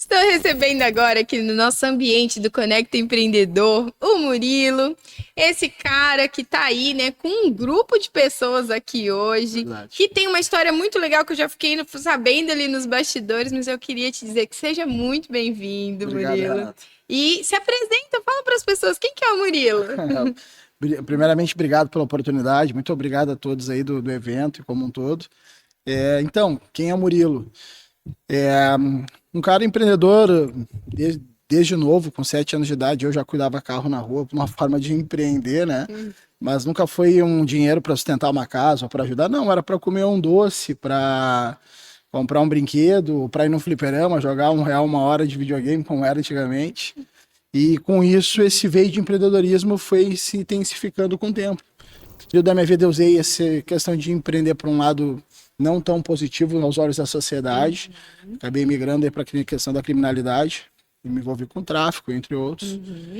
Estou recebendo agora aqui no nosso ambiente do Conecta Empreendedor o Murilo, esse cara que tá aí, né, com um grupo de pessoas aqui hoje, Verdade. que tem uma história muito legal que eu já fiquei sabendo ali nos bastidores, mas eu queria te dizer que seja muito bem-vindo, Obrigado, Murilo. Renato. E se apresenta, fala para as pessoas quem que é o Murilo. Primeiramente, obrigado pela oportunidade. Muito obrigado a todos aí do evento e como um todo. Então, quem é o Murilo? É um cara empreendedor desde novo, com 7 anos de idade. Eu já cuidava carro na rua, uma forma de empreender, né? Mas nunca foi um dinheiro para sustentar uma casa ou para ajudar. Não, era para comer um doce, para comprar um brinquedo, para ir no fliperama, jogar R$ 1 uma hora de videogame, como era antigamente. E com isso, esse veio de empreendedorismo foi se intensificando com o tempo. Eu da minha vida eu usei essa questão de empreender para um lado não tão positivo aos olhos da sociedade. Acabei migrando para a questão da criminalidade, e me envolvi com tráfico, entre outros.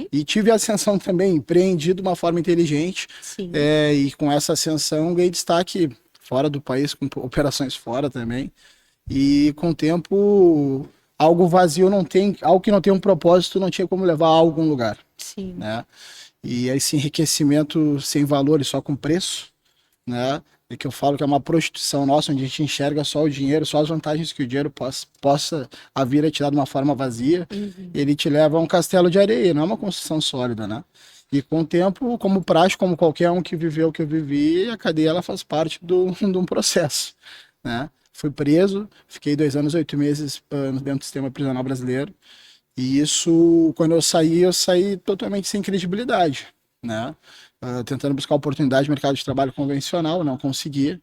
E tive a ascensão também, empreendi de uma forma inteligente. Sim. E com essa ascensão ganhei destaque fora do país, com operações fora também. E com o tempo, algo vazio não tem, algo que não tem um propósito não tinha como levar a algum lugar, Sim. né? E esse enriquecimento sem valor e só com preço, né? É que eu falo que é uma prostituição nossa, onde a gente enxerga só o dinheiro, só as vantagens que o dinheiro possa a vir a te dar de uma forma vazia. Ele te leva a um castelo de areia, não é uma construção sólida, né? E com o tempo, como prático, como qualquer um que viveu o que eu vivi, a cadeia ela faz parte de um processo, né? Fui preso, fiquei 2 anos e 8 meses dentro do sistema prisional brasileiro. E isso, quando eu saí totalmente sem credibilidade, né? Tentando buscar oportunidade no mercado de trabalho convencional, não conseguia,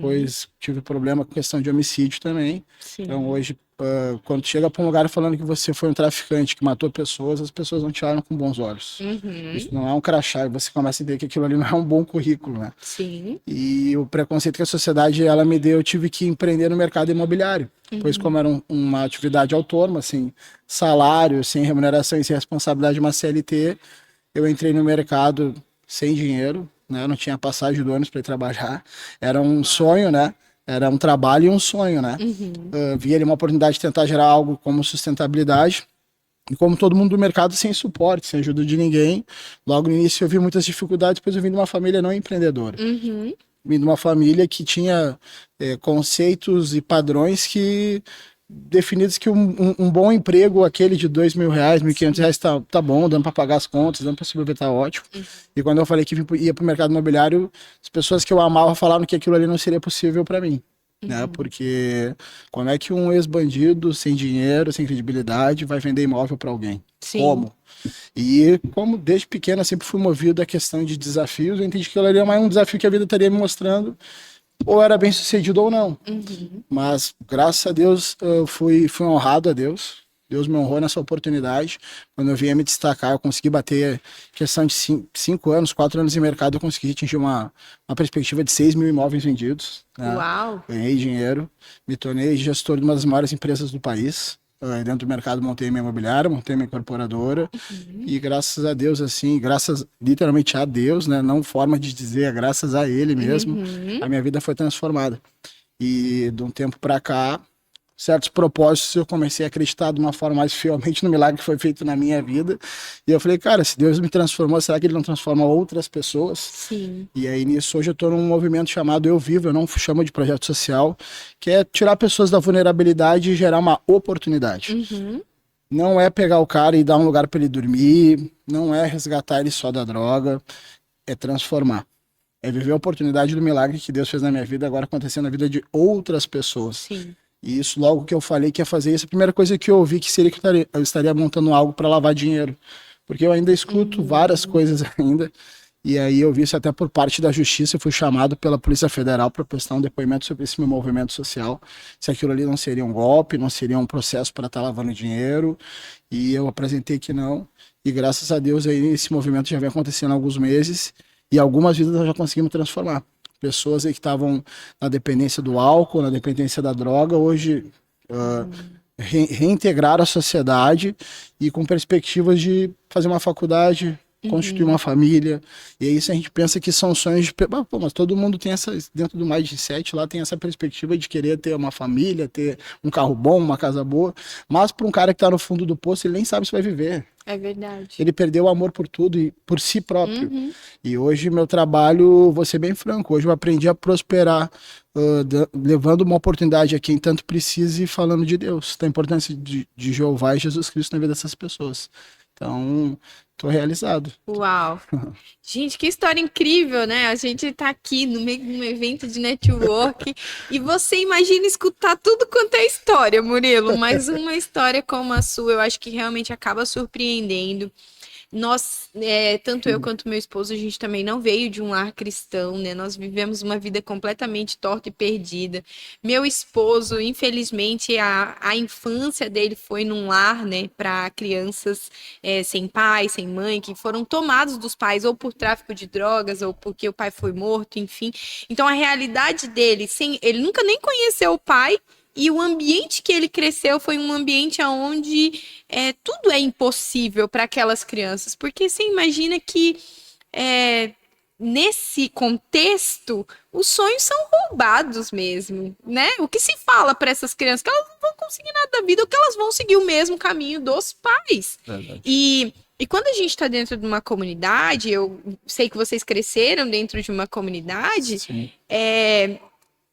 pois tive problema com questão de homicídio também. Sim. Então hoje, quando chega para um lugar falando que você foi um traficante que matou pessoas, as pessoas não te olham com bons olhos. Isso não é um crachá, e você começa a entender que aquilo ali não é um bom currículo, né? Sim. E o preconceito que a sociedade ela me deu, eu tive que empreender no mercado imobiliário. Pois como era uma atividade autônoma, sem salário, sem remuneração e sem responsabilidade de uma CLT, eu entrei no mercado sem dinheiro, né? Eu não tinha passagem do ônibus para ir trabalhar. Era um sonho, né? Era um trabalho e um sonho, né? Vi ali uma oportunidade de tentar gerar algo como sustentabilidade. E como todo mundo do mercado, sem suporte, sem ajuda de ninguém. Logo no início eu vi muitas dificuldades, pois eu vim de uma família não empreendedora. Vim de uma família que tinha conceitos e padrões que definidos que um bom emprego, aquele de R$ 2.000, R$ 1.500 tá bom, dando para pagar as contas, dando para sobreviver, tá ótimo. E quando eu falei que ia para o mercado imobiliário, as pessoas que eu amava falaram que aquilo ali não seria possível para mim. Né? Porque como é que um ex-bandido sem dinheiro, sem credibilidade, vai vender imóvel para alguém? Sim. Como? E como desde pequena sempre fui movido a questão de desafios, eu entendi que aquilo ali era mais um desafio que a vida estaria me mostrando, ou era bem sucedido ou não. Mas graças a Deus eu fui honrado a Deus. Deus me honrou nessa oportunidade. Quando eu vim a me destacar, eu consegui bater questão de 5 anos, 4 anos de mercado, eu consegui atingir uma perspectiva de 6 mil imóveis vendidos. Né? Uau! Ganhei dinheiro, me tornei gestor de uma das maiores empresas do país. Dentro do mercado montei minha imobiliária, montei minha incorporadora e graças a Deus, assim, graças literalmente a Deus, né? Não forma de dizer, é graças a Ele mesmo, a minha vida foi transformada. E de um tempo para cá, certos propósitos eu comecei a acreditar de uma forma mais fielmente no milagre que foi feito na minha vida. E eu falei, cara, se Deus me transformou, será que Ele não transforma outras pessoas? Sim. E aí nisso hoje eu estou num movimento chamado Eu Vivo, eu não chamo de projeto social, que é tirar pessoas da vulnerabilidade e gerar uma oportunidade. Não é pegar o cara e dar um lugar para ele dormir, não é resgatar ele só da droga, é transformar. É viver a oportunidade do milagre que Deus fez na minha vida, agora acontecendo na vida de outras pessoas. Sim. E isso, logo que eu falei que ia fazer isso, a primeira coisa que eu ouvi que seria que eu estaria montando algo para lavar dinheiro. Porque eu ainda escuto várias coisas ainda. E aí eu vi isso até por parte da justiça, eu fui chamado pela Polícia Federal para prestar um depoimento sobre esse meu movimento social. Se aquilo ali não seria um golpe, não seria um processo para estar lavando dinheiro. E eu apresentei que não. E graças a Deus aí esse movimento já vem acontecendo há alguns meses. E algumas vidas nós já conseguimos transformar. Pessoas aí que estavam na dependência do álcool, na dependência da droga, hoje reintegrar a sociedade e com perspectivas de fazer uma faculdade, constituir uma família. E aí isso a gente pensa que são sonhos de... Pô, mas todo mundo tem essa, dentro do mindset lá, tem essa perspectiva de querer ter uma família, ter um carro bom, uma casa boa. Mas para um cara que tá no fundo do poço, ele nem sabe se vai viver. É verdade. Ele perdeu o amor por tudo e por si próprio. E hoje meu trabalho, vou ser bem franco, hoje eu aprendi a prosperar levando uma oportunidade a quem tanto precisa e falando de Deus, da importância de Jeová e Jesus Cristo na vida dessas pessoas. Então, tô realizado. Uau! Gente, que história incrível, né? A gente tá aqui no meio de um evento de network e você imagina escutar tudo quanto é história, Murilo, mas uma história como a sua, eu acho que realmente acaba surpreendendo. Nós, tanto eu quanto meu esposo, a gente também não veio de um lar cristão, né? Nós vivemos uma vida completamente torta e perdida. Meu esposo, infelizmente, a infância dele foi num lar, né, para crianças sem pai, sem mãe, que foram tomados dos pais ou por tráfico de drogas ou porque o pai foi morto, enfim. Então, a realidade dele, ele nunca nem conheceu o pai. E o ambiente que ele cresceu foi um ambiente onde tudo é impossível para aquelas crianças. Porque você imagina que nesse contexto, os sonhos são roubados mesmo, né? O que se fala para essas crianças? Que elas não vão conseguir nada da vida ou que elas vão seguir o mesmo caminho dos pais. E quando a gente está dentro de uma comunidade, eu sei que vocês cresceram dentro de uma comunidade,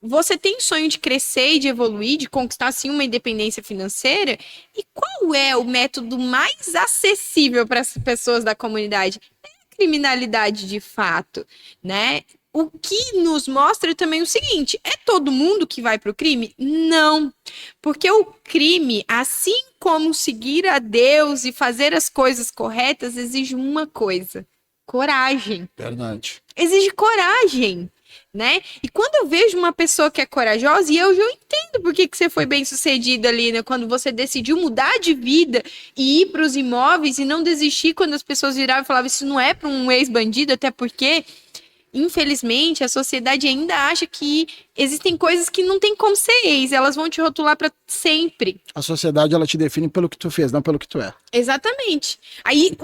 você tem sonho de crescer e de evoluir, de conquistar, sim, uma independência financeira? E qual é o método mais acessível para as pessoas da comunidade? É a criminalidade de fato, né? O que nos mostra também o seguinte, é todo mundo que vai para o crime? Não, porque o crime, assim como seguir a Deus e fazer as coisas corretas, exige uma coisa, coragem. Verdade. Exige coragem. Né? E quando eu vejo uma pessoa que é corajosa, e eu já entendo por que você foi bem sucedido ali, né? Quando você decidiu mudar de vida e ir para os imóveis e não desistir quando as pessoas viravam e falavam isso não é para um ex-bandido, até porque, infelizmente, a sociedade ainda acha que existem coisas que não tem como ser ex, elas vão te rotular para sempre. A sociedade, ela te define pelo que tu fez, não pelo que tu é. Exatamente. Aí,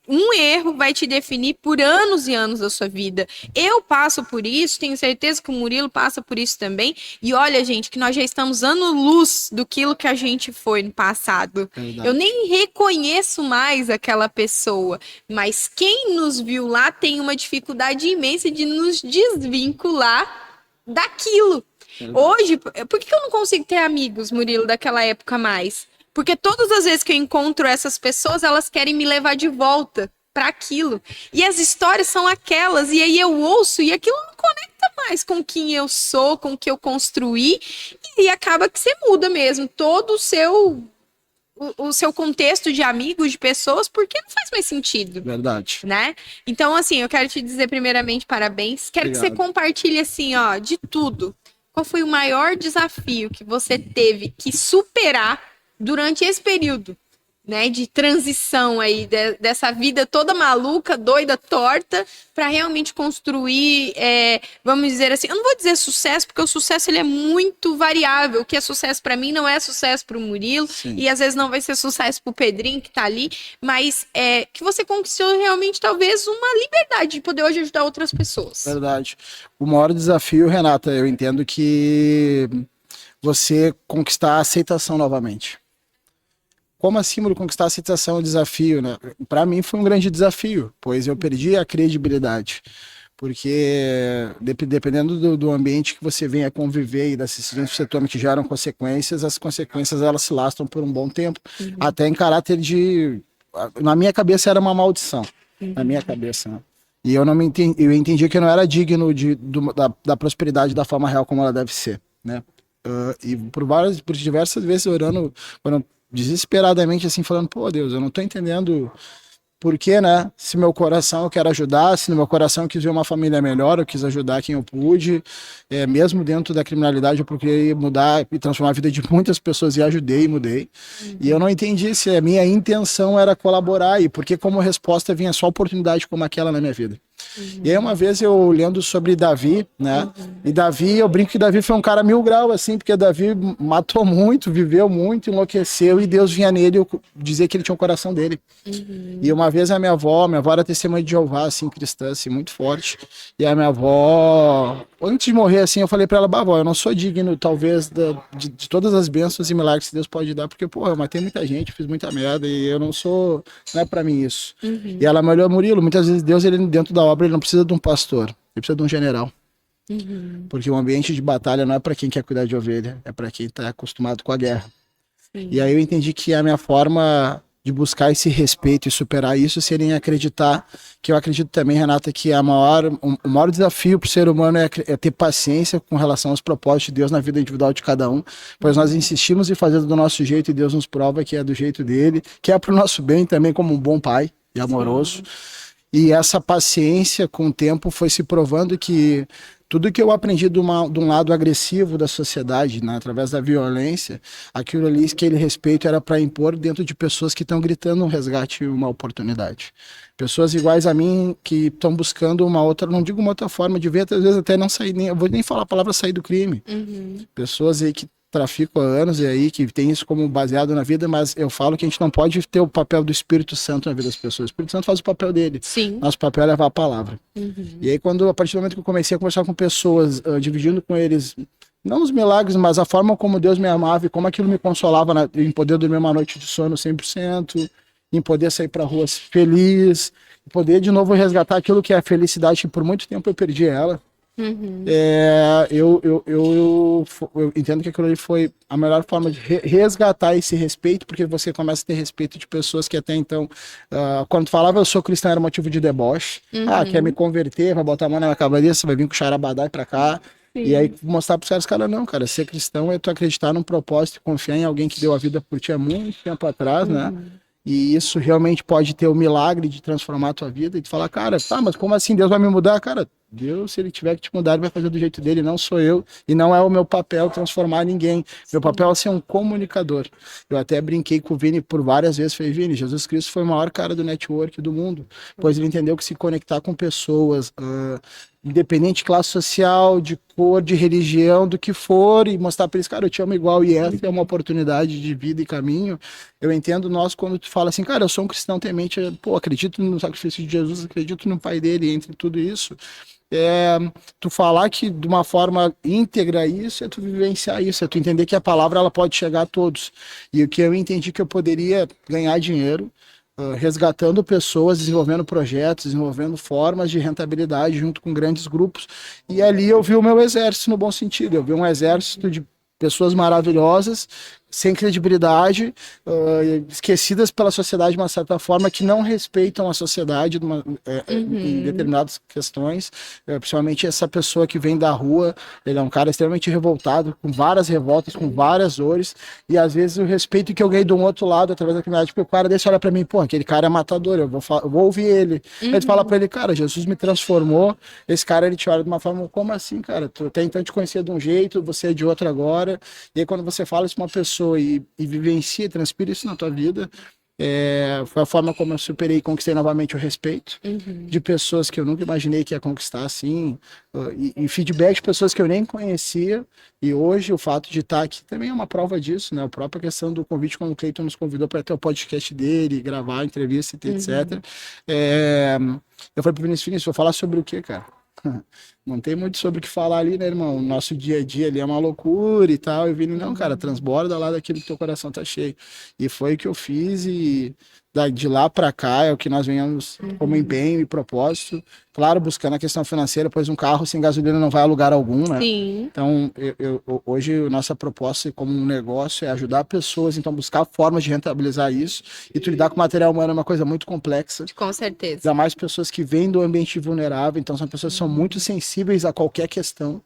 um erro vai te definir por anos e anos da sua vida. Eu passo por isso, tenho certeza que o Murilo passa por isso também. E olha, gente, que nós já estamos anos-luz do que a gente foi no passado. Verdade. Eu nem reconheço mais aquela pessoa, mas quem nos viu lá tem uma dificuldade imensa de nos desvincular daquilo. Verdade. Hoje, por que eu não consigo ter amigos, Murilo, daquela época mais? Porque todas as vezes que eu encontro essas pessoas, elas querem me levar de volta para aquilo. E as histórias são aquelas, e aí eu ouço, e aquilo não conecta mais com quem eu sou, com o que eu construí, e acaba que você muda mesmo todo o seu contexto de amigos, de pessoas, porque não faz mais sentido. Verdade. Né? Então, assim, eu quero te dizer primeiramente parabéns. Quero Obrigado. Que você compartilhe, assim, ó, de tudo. Qual foi o maior desafio que você teve que superar durante esse período, né, de transição aí, dessa vida toda maluca, doida, torta, para realmente construir, vamos dizer assim, eu não vou dizer sucesso, porque o sucesso ele é muito variável, o que é sucesso para mim não é sucesso para o Murilo, Sim. E às vezes não vai ser sucesso para o Pedrinho que tá ali, mas que você conquistou realmente talvez uma liberdade de poder hoje ajudar outras pessoas. Verdade. O maior desafio, Renata, eu entendo que você conquistar a aceitação novamente. Como assim, Murilo, conquistar a aceitação é um desafio, né? Para mim foi um grande desafio, pois eu perdi a credibilidade. Porque dependendo do ambiente que você venha conviver e das decisões que você toma que geram consequências, as consequências elas se lastram por um bom tempo, até em caráter de... Na minha cabeça era uma maldição, na minha cabeça, né? E eu eu entendi que eu não era digno da prosperidade da forma real como ela deve ser, né? E por diversas vezes orando, desesperadamente assim, falando, pô, Deus, eu não tô entendendo por que, né, se meu coração eu quero ajudar, se no meu coração eu quis ver uma família melhor, eu quis ajudar quem eu pude, mesmo dentro da criminalidade eu procurei mudar e transformar a vida de muitas pessoas e ajudei e mudei, e eu não entendi se a minha intenção era colaborar e porque como resposta vinha só oportunidade como aquela na minha vida. E aí uma vez eu lendo sobre Davi, né? E Davi, eu brinco que Davi foi um cara 1000 graus, assim, porque Davi matou muito, viveu muito, enlouqueceu, e Deus vinha nele dizer que ele tinha o coração dele. E uma vez a minha avó era testemunha de Jeová, assim, cristã, assim, muito forte. E a minha avó, antes de morrer, assim, eu falei pra ela, vó, eu não sou digno, talvez, de todas as bênçãos e milagres que Deus pode dar, porque, pô, eu matei muita gente, fiz muita merda, e eu não sou, não é pra mim isso. E ela me olhou, Murilo, muitas vezes Deus, ele dentro da obra, ele não precisa de um pastor, ele precisa de um general. Porque o ambiente de batalha não é pra quem quer cuidar de ovelha, é pra quem tá acostumado com a guerra. E aí eu entendi que a minha forma de buscar esse respeito e superar isso seria em acreditar, que eu acredito também, Renata, que o maior desafio para o ser humano é ter paciência com relação aos propósitos de Deus na vida individual de cada um, pois nós insistimos em fazer do nosso jeito e Deus nos prova que é do jeito dele, que é para o nosso bem também, como um bom pai e amoroso. E essa paciência com o tempo foi se provando que tudo que eu aprendi de um lado agressivo da sociedade, né, através da violência, aquilo ali, aquele respeito era para impor dentro de pessoas que estão gritando um resgate e uma oportunidade. Pessoas iguais a mim que estão buscando uma outra, não digo uma outra forma de ver, às vezes até não sair, eu vou nem falar a palavra sair do crime. Pessoas aí que trafico há anos e aí que tem isso como baseado na vida, mas eu falo que a gente não pode ter o papel do Espírito Santo na vida das pessoas. O Espírito Santo faz o papel dele. Sim. Nosso papel é levar a palavra. E aí a partir do momento que eu comecei a conversar com pessoas, dividindo com eles, não os milagres, mas a forma como Deus me amava e como aquilo me consolava em poder dormir uma noite de sono 100%, em poder sair para rua feliz, em poder de novo resgatar aquilo que é a felicidade, que por muito tempo eu perdi ela. Eu entendo que aquilo ali foi a melhor forma de resgatar esse respeito, porque você começa a ter respeito de pessoas que até então, quando falava eu sou cristão, era motivo de deboche. Quer me converter, vai botar a mão na minha cabeça, vai vir com charabadai pra cá. Sim. E aí mostrar pros caras, não, cara, ser cristão é tu acreditar num propósito e confiar em alguém que deu a vida por ti há muito tempo atrás, né? E isso realmente pode ter o milagre de transformar a tua vida e tu falar, cara, mas como assim Deus vai me mudar? Cara, Deus, se ele tiver que te mudar, ele vai fazer do jeito dele, não sou eu, e não é o meu papel transformar ninguém. Meu papel é ser um comunicador. Eu até brinquei com o Vini por várias vezes, falei, Vini, Jesus Cristo foi o maior cara do network do mundo, pois ele entendeu que se conectar com pessoas, independente de classe social, de cor, de religião, do que for, e mostrar para eles, cara, eu te amo igual, e essa é uma oportunidade de vida e caminho. Eu entendo nós quando tu fala assim, cara, eu sou um cristão temente, acredito no sacrifício de Jesus, acredito no Pai dele, entre tudo isso. Tu falar que de uma forma íntegra isso, é tu vivenciar isso, é tu entender que a palavra ela pode chegar a todos. E o que eu entendi que eu poderia ganhar dinheiro, resgatando pessoas, desenvolvendo projetos, desenvolvendo formas de rentabilidade junto com grandes grupos. E ali eu vi o meu exército no bom sentido, eu vi um exército de pessoas maravilhosas, sem credibilidade, esquecidas pela sociedade de uma certa forma, que não respeitam a sociedade em determinadas questões, principalmente essa pessoa que vem da rua, ele é um cara extremamente revoltado, com várias revoltas, com várias dores, e às vezes o respeito que eu ganhei de um outro lado, através da criminalidade, porque o cara desse olha pra mim, aquele cara é matador, eu vou ouvir ele. Aí tu fala pra ele, cara, Jesus me transformou, esse cara ele te olha de uma forma, como assim, cara? Tu até então te conhecia de um jeito, você é de outro agora, e aí quando você fala isso pra uma pessoa e vivencia, transpira isso na tua vida, foi a forma como eu superei e conquistei novamente o respeito de pessoas que eu nunca imaginei que ia conquistar assim, e feedback de pessoas que eu nem conhecia, e hoje o fato de estar aqui também é uma prova disso, né? A própria questão do convite, quando o Cleiton nos convidou para ter o podcast dele, gravar a entrevista, etc. Eu falei pro Vinícius, vou falar sobre o quê, cara? Não tem muito sobre o que falar ali, né, irmão? O nosso dia a dia ali é uma loucura e tal. Eu vi, não, cara, transborda lá daquilo que teu coração tá cheio. E foi o que eu fiz, e de lá para cá é o que nós venhamos como empenho e propósito. Claro, buscando a questão financeira, pois um carro sem gasolina não vai a lugar algum, né? Sim. Então, hoje, a nossa proposta como um negócio é ajudar pessoas, então buscar formas de rentabilizar isso. E tu lidar com material humano é uma coisa muito complexa. Com certeza. Ainda mais pessoas que vêm do ambiente vulnerável, então são pessoas que são muito sensíveis a qualquer questão,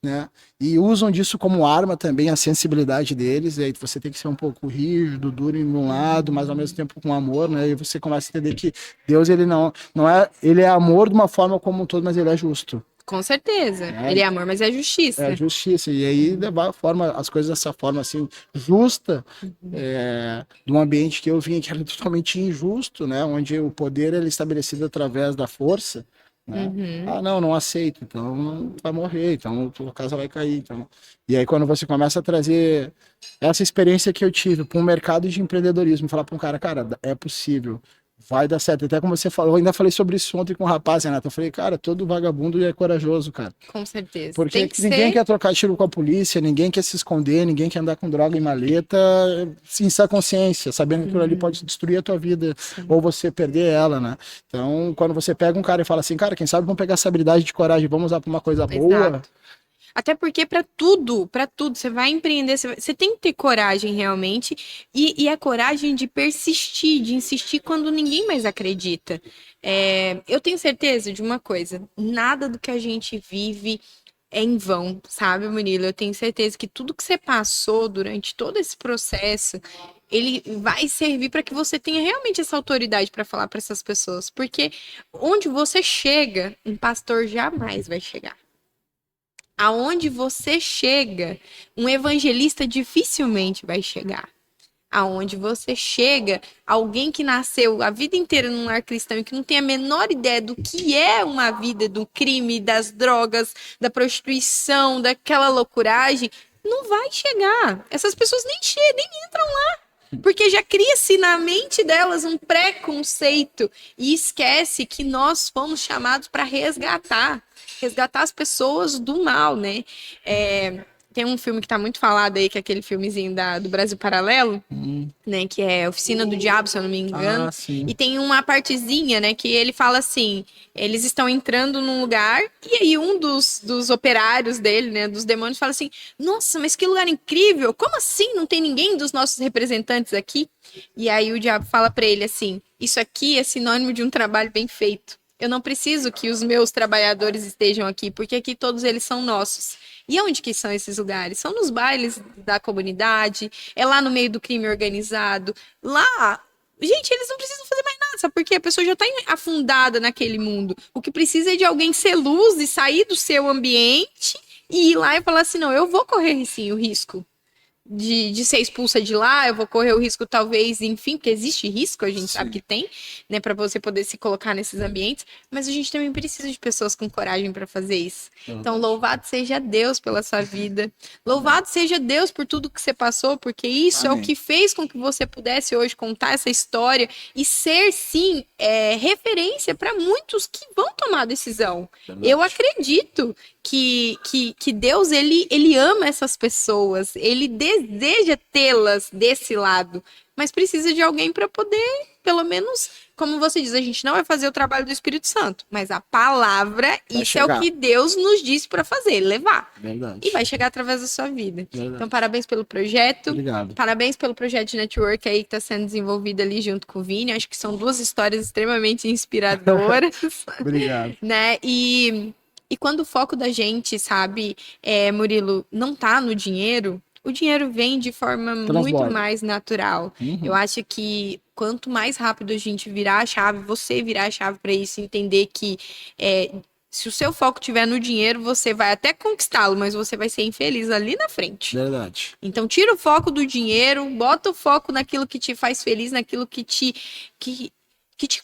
né? E usam disso como arma também, a sensibilidade deles, e aí você tem que ser um pouco rígido, duro em um lado, mas ao mesmo tempo com amor, né? E você começa a entender que Deus, ele não é, ele é amor de uma forma como um todo, mas ele é justo. Com certeza. Ele é amor, mas é justiça. É justiça. E aí levar as coisas dessa forma assim, justa, de um ambiente que eu vim que era totalmente injusto, né? Onde o poder era estabelecido através da força. né? Uhum. Ah, não aceito, então vai morrer, então tua casa vai cair, então. E aí quando você começa a trazer essa experiência que eu tive para um mercado de empreendedorismo, falar para um cara, é possível, vai dar certo. Até como você falou, eu ainda falei sobre isso ontem com um rapaz, Renato, eu falei, cara, todo vagabundo é corajoso, cara. Com certeza. Porque Tem que ninguém ser. quer trocar tiro com a polícia, ninguém quer se esconder, ninguém quer andar com droga em maleta, sem essa consciência, sabendo que aquilo ali pode destruir a tua vida, ou você perder ela, né? Então, quando você pega um cara e fala assim, cara, quem sabe vamos pegar essa habilidade de coragem, vamos usar pra uma coisa boa. Exato. Até porque para tudo, você vai empreender, você tem que ter coragem realmente, e a coragem de persistir, de insistir quando ninguém mais acredita. Eu tenho certeza de uma coisa, nada do que a gente vive é em vão, sabe, Murilo? Eu tenho certeza que tudo que você passou durante todo esse processo, ele vai servir para que você tenha realmente essa autoridade para falar para essas pessoas, porque onde você chega, um pastor jamais vai chegar. Aonde você chega, um evangelista dificilmente vai chegar. Aonde você chega, alguém que nasceu a vida inteira num lar cristão e que não tem a menor ideia do que é uma vida do crime, das drogas, da prostituição, daquela loucuragem, não vai chegar. Essas pessoas nem chegam, nem entram lá. Porque já cria-se na mente delas um preconceito e esquece que nós fomos chamados para resgatar as pessoas do mal, né? Tem um filme que tá muito falado aí, que é aquele filmezinho do Brasil Paralelo, né? Que é Oficina do Diabo, se eu não me engano. Ah, sim. E tem uma partezinha, né? Que ele fala assim, eles estão entrando num lugar, e aí um dos operários dele, né? Dos demônios, fala assim, nossa, mas que lugar incrível! Como assim não tem ninguém dos nossos representantes aqui? E aí o diabo fala pra ele assim, isso aqui é sinônimo de um trabalho bem feito. Eu não preciso que os meus trabalhadores estejam aqui, porque aqui todos eles são nossos. E onde que são esses lugares? São nos bailes da comunidade, é lá no meio do crime organizado. Lá, gente, eles não precisam fazer mais nada, sabe por quê? A pessoa já está afundada naquele mundo. O que precisa é de alguém ser luz e sair do seu ambiente e ir lá e falar assim, não, eu vou correr sim o risco de ser expulsa de lá, eu vou correr o risco, talvez, enfim, porque existe risco, a gente sabe que tem, né, para você poder se colocar nesses ambientes, mas a gente também precisa de pessoas com coragem para fazer isso. Então, louvado seja Deus pela sua vida, louvado seja Deus por tudo que você passou, porque isso é o que fez com que você pudesse hoje contar essa história e ser, sim, referência para muitos que vão tomar decisão. Eu acredito que Deus, ele ama essas pessoas, ele deseja tê-las desse lado, mas precisa de alguém para poder, pelo menos, como você diz, a gente não vai fazer o trabalho do Espírito Santo, mas a palavra, Vai isso chegar. é o que Deus nos disse para fazer, levar. Verdade. E vai chegar através da sua vida. Verdade. Então, parabéns pelo projeto. Obrigado. Parabéns pelo projeto de network aí que está sendo desenvolvido ali junto com o Vini. Acho que são duas histórias extremamente inspiradoras. Obrigado. Né? E quando o foco da gente, sabe, Murilo, não tá no dinheiro, o dinheiro vem de forma muito mais natural. Eu acho que quanto mais rápido a gente virar a chave, você virar a chave para isso, entender que se o seu foco estiver no dinheiro, você vai até conquistá-lo, mas você vai ser infeliz ali na frente. Verdade. Então, tira o foco do dinheiro, bota o foco naquilo que te faz feliz, naquilo que te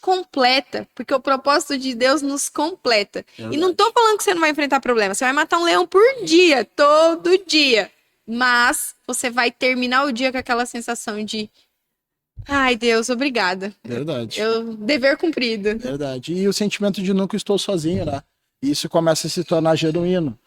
completa, porque o propósito de Deus nos completa. Verdade. E não tô falando que você não vai enfrentar problemas, você vai matar um leão por dia, todo dia, mas você vai terminar o dia com aquela sensação de ai, Deus, obrigada. Verdade. Dever cumprido. Verdade. E o sentimento de nunca estou sozinho, né? Isso começa a se tornar genuíno.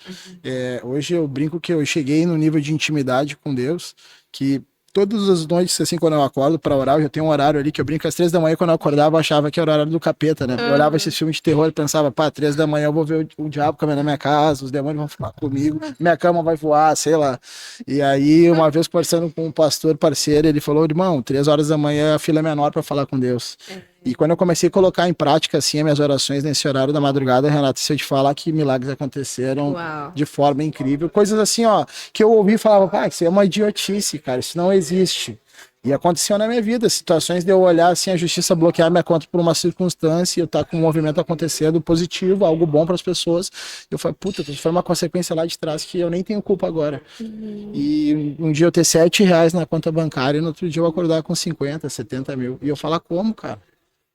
Hoje eu brinco que eu cheguei no nível de intimidade com Deus, que todas as noites, assim, quando eu acordo pra orar, eu já tenho um horário ali que eu brinco às 3 da manhã, quando eu acordava, eu achava que era o horário do capeta, né? Eu olhava esses filmes de terror e pensava, pá, 3 da manhã eu vou ver o diabo caminhando na minha casa, os demônios vão falar comigo, minha cama vai voar, sei lá. E aí, uma vez conversando com um pastor parceiro, ele falou, irmão, 3 horas da manhã a fila é menor pra falar com Deus. E quando eu comecei a colocar em prática, assim, as minhas orações nesse horário da madrugada, Renata, se eu te falar que milagres aconteceram de forma incrível, coisas assim, ó, que eu ouvi e falava, pá, isso é uma idiotice, cara, isso não existe. E aconteceu na minha vida, situações de eu olhar assim, a justiça bloquear minha conta por uma circunstância, eu estar com um movimento acontecendo positivo, algo bom para as pessoas. Eu falei, puta, foi uma consequência lá de trás que eu nem tenho culpa agora. E um dia eu ter R$7 na conta bancária e no outro dia eu acordar com 50, 70 mil. E eu falar, como, cara?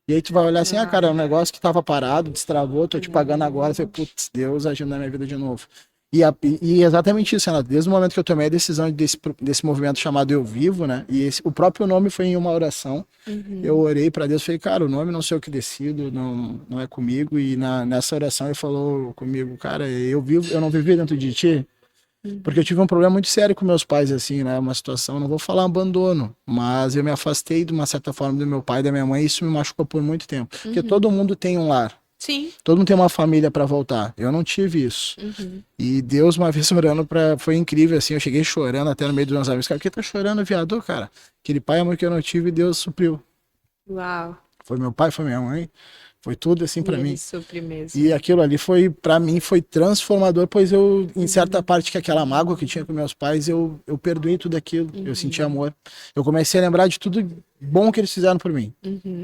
E aí tu vai olhar assim, cara, é um negócio que tava parado, destravou, tô te pagando agora. Você, putz, Deus agindo na minha vida de novo. E exatamente isso, Renato. Desde o momento que eu tomei a decisão desse movimento chamado Eu Vivo, né? E o próprio nome foi em uma oração. Eu orei para Deus, falei, cara, o nome não sei o que decido, não é comigo. E nessa oração ele falou comigo, cara, eu não vivi dentro de ti. Porque eu tive um problema muito sério com meus pais, assim, né? Uma situação, não vou falar abandono, mas eu me afastei de uma certa forma do meu pai e da minha mãe, e isso me machucou por muito tempo. Porque todo mundo tem um lar. Sim. Todo mundo tem uma família para voltar. Eu não tive isso. E Deus, uma vez orando foi incrível, assim. Eu cheguei chorando até no meio dos meus amigos. Cara, por que tá chorando, viado, cara? Aquele pai e amor que eu não tive, Deus supriu. Uau. Foi meu pai, foi minha mãe. Foi tudo assim para mim. Supre mesmo. E aquilo ali foi, para mim, foi transformador, pois eu, em certa parte, que aquela mágoa que eu tinha com meus pais, eu perdoei tudo aquilo. Eu senti amor. Eu comecei a lembrar de tudo bom que eles fizeram por mim.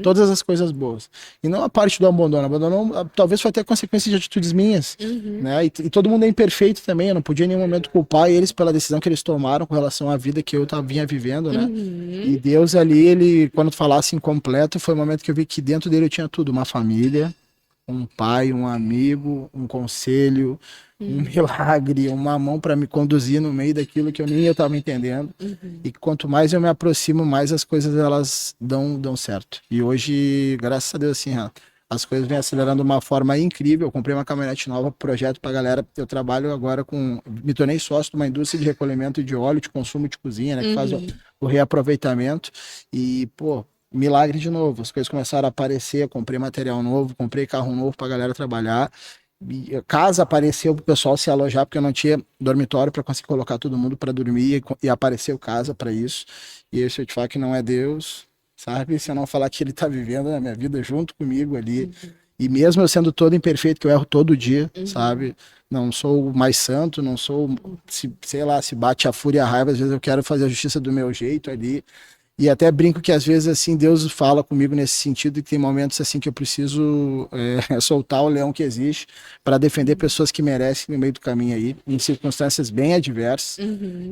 Todas as coisas boas. E não a parte do abandono. Abandono talvez foi até consequência de atitudes minhas. Né? E todo mundo é imperfeito também. Eu não podia em nenhum momento culpar eles pela decisão que eles tomaram com relação à vida que eu vinha vivendo, né? E Deus ali, ele, quando falasse incompleto, foi o momento que eu vi que dentro dele eu tinha tudo. Uma família, um pai, um amigo, um conselho, um milagre, uma mão para me conduzir no meio daquilo que eu nem estava entendendo. E quanto mais eu me aproximo, mais as coisas elas dão certo. E hoje, graças a Deus, assim, as coisas vêm acelerando de uma forma incrível. Eu comprei uma caminhonete nova, projeto para galera. Eu trabalho agora me tornei sócio de uma indústria de recolhimento de óleo de consumo de cozinha, né, que faz o reaproveitamento. E, pô, milagre de novo. As coisas começaram a aparecer, eu comprei material novo, comprei carro novo pra galera trabalhar. E a casa apareceu pro pessoal se alojar, porque eu não tinha dormitório para conseguir colocar todo mundo para dormir, e apareceu casa para isso. E esse eu te falo que não é Deus, sabe? Se eu não falar que ele tá vivendo na minha vida junto comigo ali. E mesmo eu sendo todo imperfeito, que eu erro todo dia, sabe? Não sou mais santo, não sou, sei lá, se bate a fúria e a raiva, às vezes eu quero fazer a justiça do meu jeito ali. E até brinco que às vezes assim Deus fala comigo nesse sentido, que tem momentos assim que eu preciso soltar o leão que existe para defender pessoas que merecem no meio do caminho aí, em circunstâncias bem adversas.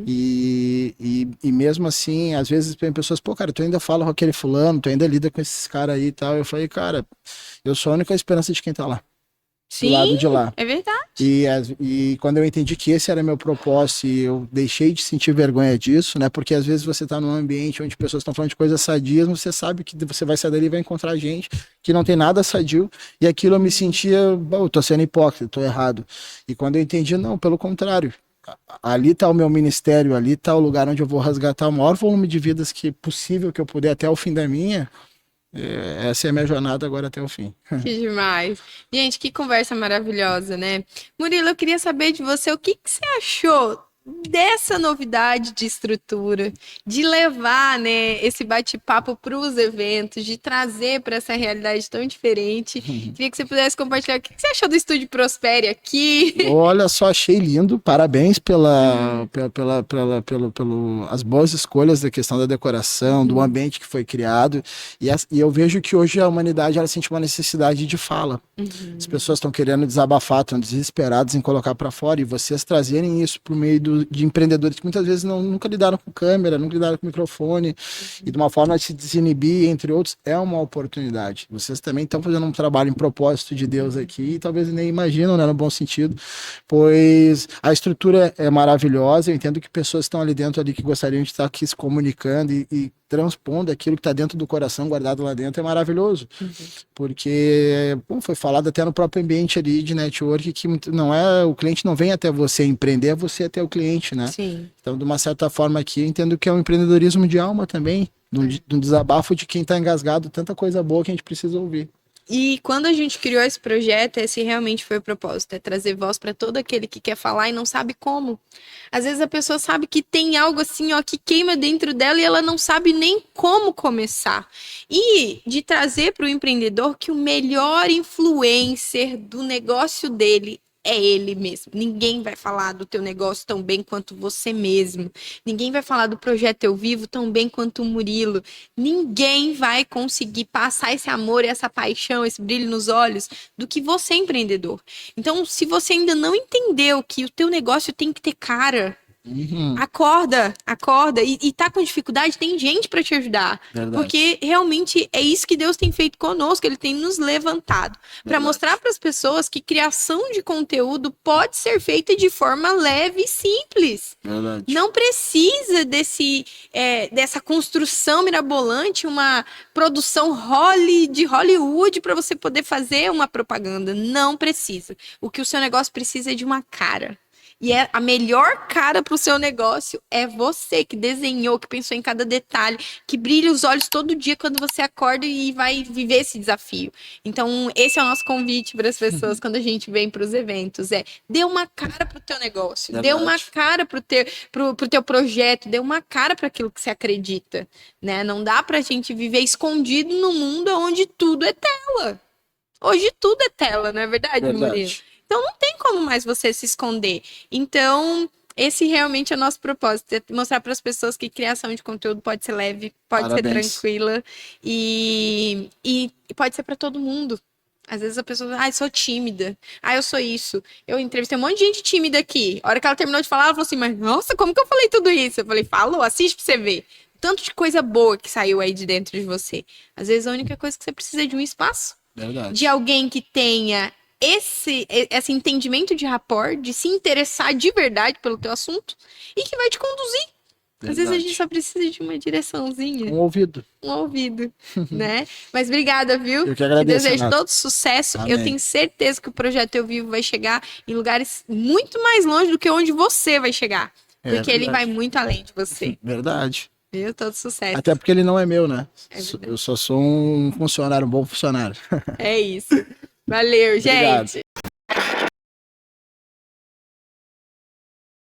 E mesmo assim, às vezes tem pessoas, pô, cara, tu ainda fala com aquele fulano, tu ainda lida com esses caras aí e tal. Eu falei, cara, eu sou a única esperança de quem tá lá. Sim, do lado de lá. É verdade. E quando eu entendi que esse era meu propósito e eu deixei de sentir vergonha disso, né? Porque às vezes você tá num ambiente onde pessoas estão falando de coisas sadias, você sabe que você vai sair dali e vai encontrar gente que não tem nada sadio, e aquilo eu me sentia, eu tô sendo hipócrita, tô errado. E quando eu entendi, não, pelo contrário. Ali tá o meu ministério, ali tá o lugar onde eu vou resgatar o maior volume de vidas que possível que eu puder até o fim da minha. Essa é a minha jornada agora até o fim. Que demais. Gente, que conversa maravilhosa, né? Murilo, eu queria saber de você o que você achou dessa novidade de estrutura, de levar, né, esse bate-papo para os eventos, de trazer para essa realidade tão diferente. Queria que você pudesse compartilhar o que você achou do Estúdio Prospere aqui. Olha só, achei lindo. Parabéns pelo as boas escolhas da questão da decoração, do ambiente que foi criado. E eu vejo que hoje a humanidade ela sente uma necessidade de fala. As pessoas estão querendo desabafar, estão desesperadas em colocar para fora, e vocês trazerem isso para o meio de empreendedores que muitas vezes nunca lidaram com câmera, nunca lidaram com microfone, e de uma forma de se desinibir, entre outros, é uma oportunidade. Vocês também estão fazendo um trabalho em propósito de Deus aqui, e talvez nem imaginam, né, no bom sentido, pois a estrutura é maravilhosa. Eu entendo que pessoas estão ali dentro ali que gostariam de estar aqui se comunicando e transpondo aquilo que está dentro do coração, guardado lá dentro, é maravilhoso. Porque foi falado até no próprio ambiente ali de network que não é, o cliente não vem até você empreender, é você até o cliente, né? Sim. Então, de uma certa forma aqui, eu entendo que é um empreendedorismo de alma também, de um desabafo de quem está engasgado, tanta coisa boa que a gente precisa ouvir. E quando a gente criou esse projeto, esse realmente foi o propósito, é trazer voz para todo aquele que quer falar e não sabe como. Às vezes a pessoa sabe que tem algo assim, ó, que queima dentro dela e ela não sabe nem como começar. E de trazer para o empreendedor que o melhor influencer do negócio dele é ele mesmo. Ninguém vai falar do teu negócio tão bem quanto você mesmo. Ninguém vai falar do projeto Eu Vivo tão bem quanto o Murilo. Ninguém vai conseguir passar esse amor, essa paixão, esse brilho nos olhos do que você, empreendedor. Então, se você ainda não entendeu que o teu negócio tem que ter cara, Uhum. Acorda, acorda. E tá com dificuldade, tem gente para te ajudar. Verdade. Porque realmente é isso que Deus tem feito conosco, ele tem nos levantado para Verdade. mostrar para as pessoas que criação de conteúdo pode ser feita de forma leve e simples. Verdade. Não precisa dessa construção mirabolante, uma produção de Hollywood para você poder fazer uma propaganda. Não precisa. O que o seu negócio precisa é de uma cara. E a melhor cara para o seu negócio é você que desenhou, que pensou em cada detalhe, que brilha os olhos todo dia quando você acorda e vai viver esse desafio. Então, esse é o nosso convite para as pessoas quando a gente vem para os eventos. Dê uma cara para o teu negócio, Verdade. dê uma cara para o teu projeto, dê uma cara para aquilo que você acredita. Né? Não dá para a gente viver escondido no mundo onde tudo é tela. Hoje tudo é tela, não é verdade, Murilo? Então não tem como mais você se esconder. Então, esse realmente é o nosso propósito, é mostrar para as pessoas que criação de conteúdo pode ser leve, pode ser tranquila e pode ser para todo mundo. Às vezes a pessoa fala, eu sou tímida, eu sou isso. Eu entrevistei um monte de gente tímida aqui. A hora que ela terminou de falar, ela falou assim, mas nossa, como que eu falei tudo isso? Eu falei, falou, assiste pra você ver. Tanto de coisa boa que saiu aí de dentro de você. Às vezes a única coisa que você precisa é de um espaço. Verdade. De alguém que tenha esse entendimento de rapport, de se interessar de verdade pelo teu assunto e que vai te conduzir. Verdade. Às vezes a gente só precisa de uma direçãozinha. Um ouvido. Um ouvido, né? Mas obrigada, viu? Eu que agradeço, Te desejo Renato. todo sucesso. Amém. Eu tenho certeza que o Projeto Eu Vivo vai chegar em lugares muito mais longe do que onde você vai chegar. Porque ele vai muito além de você. Verdade. Viu? Todo sucesso. Até porque ele não é meu, né? É Eu só sou um funcionário, um bom funcionário. É isso. Valeu, gente. Obrigado.